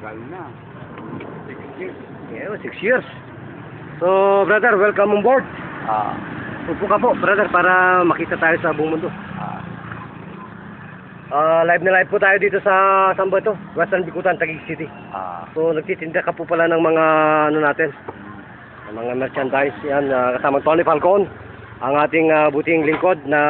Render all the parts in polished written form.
Tagal na. 6 years. Yeah, 6 years. So, brother, welcome on board. Upo ka po, brother, para makita tayo sa buong mundo. Live na live po tayo dito sa saan ba ito? Western Bicutan, Taguig City. So, nagtitinda ka po pala ng mga ano natin, ng mga merchandise. Yan, kasama Tony Falcon, ang ating buting lingkod na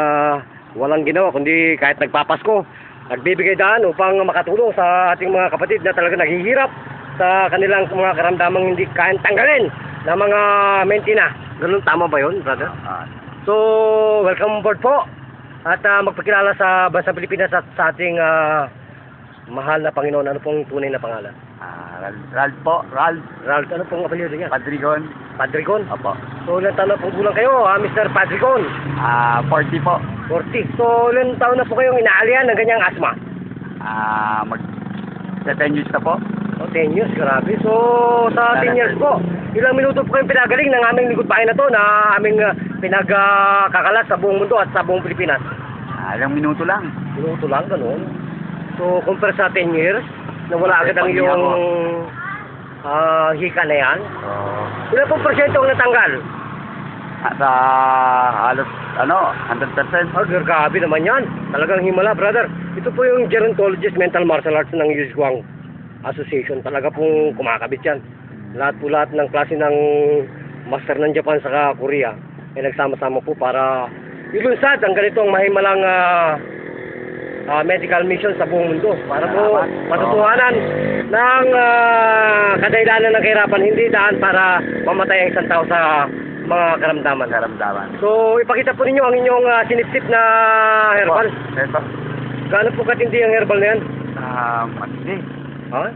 walang ginawa kundi kahit nagpapasko, nagbibigay daan upang makatulong sa ating mga kapatid na talaga naghihirap sa kanilang mga karamdamang hindi kayang tanggalin na mga mentina. Ganun, tama ba yun, brother? So, welcome on board po. At magpakilala sa bansang Pilipinas at sa ating mahal na Panginoon. Ano pong tunay na pangalan? Ralph po. Ralph. Ralph, ano pong apelyido niya? Padrigon. Padrigon? Opo. So, ilang taon na pong gulang kayo, Mr. Padrigon? 40 po. 40. So, ilang taon na po kayong inaalian ng ganyang asma? Mag 10 years na po. O, 10 years, grabe. So, sa 10 years po, ilang minuto po kayong pinagaling ng aming lingkod bahay na to na aming pinagkakalat sa buong mundo at sa buong Pilipinas? Ilang minuto lang. Minuto lang, ganun. So, compare sa 10 years, na wala agad ang iyong hika na yan. Ilan pong porsyento ang natanggal? Sa halos, 100%. Grabe naman yan. Talagang himala, brother. Ito po yung gerontologist mental martial arts ng Yushuang Association. Talaga pong kumakabit yan. Lahat ng klase ng master ng Japan sa Korea ay nagsama-sama po para ilunsad ang ganitong mahimalang medical mission sa buong mundo para po matutuhanan ng kadahilanan ng kahirapan, hindi daan para mamatay ang isang tao sa mga karamdaman. So, ipakita po ninyo ang inyong sinipsip na herbal. Ito. Gaano po katindi ang herbal na yan? Matindi. Ha?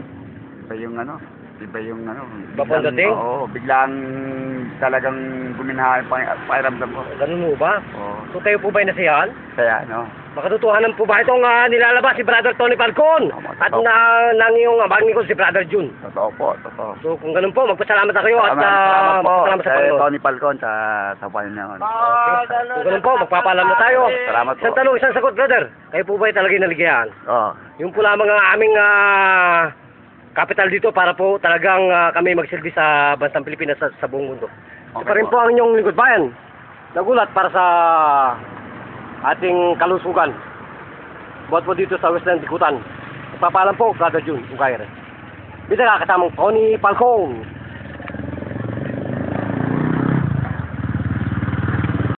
Iba yung Bapang dating? Oo, biglang talagang guminha yung pakiramdam ko. Ganun mo ba? Oo. So, kayo po ba'y nasiyahan? Kaya, Makatotohanan po ba itong nilalabas si Brother Tony Falcon? At nang iyong bangin ko si Brother June? Totoo po, totoo. So, kung ganun po, magpasalamat na kayo at Salamat po magpasalamat sa Panginoon. Tony Falcon sa Panginoon. Okay. Kung ganun po, magpapaalam na tayo. Salamat po. Isang tanong, isang sagot, brother. Kayo po ba'y talagang naligayahan? Oo. Yung po lamang aming capital dito para po talagang kami magsilbi sa bansang Pilipinas sa buong mundo. Ito pa rin po ang inyong lingkod bayan. Nagulat para sa ating kalusugan. Buat po dito sa Western Bicutan. Magpapaalam po, Brother June, kung kaya rin. Dito kasamang Tony Falcon.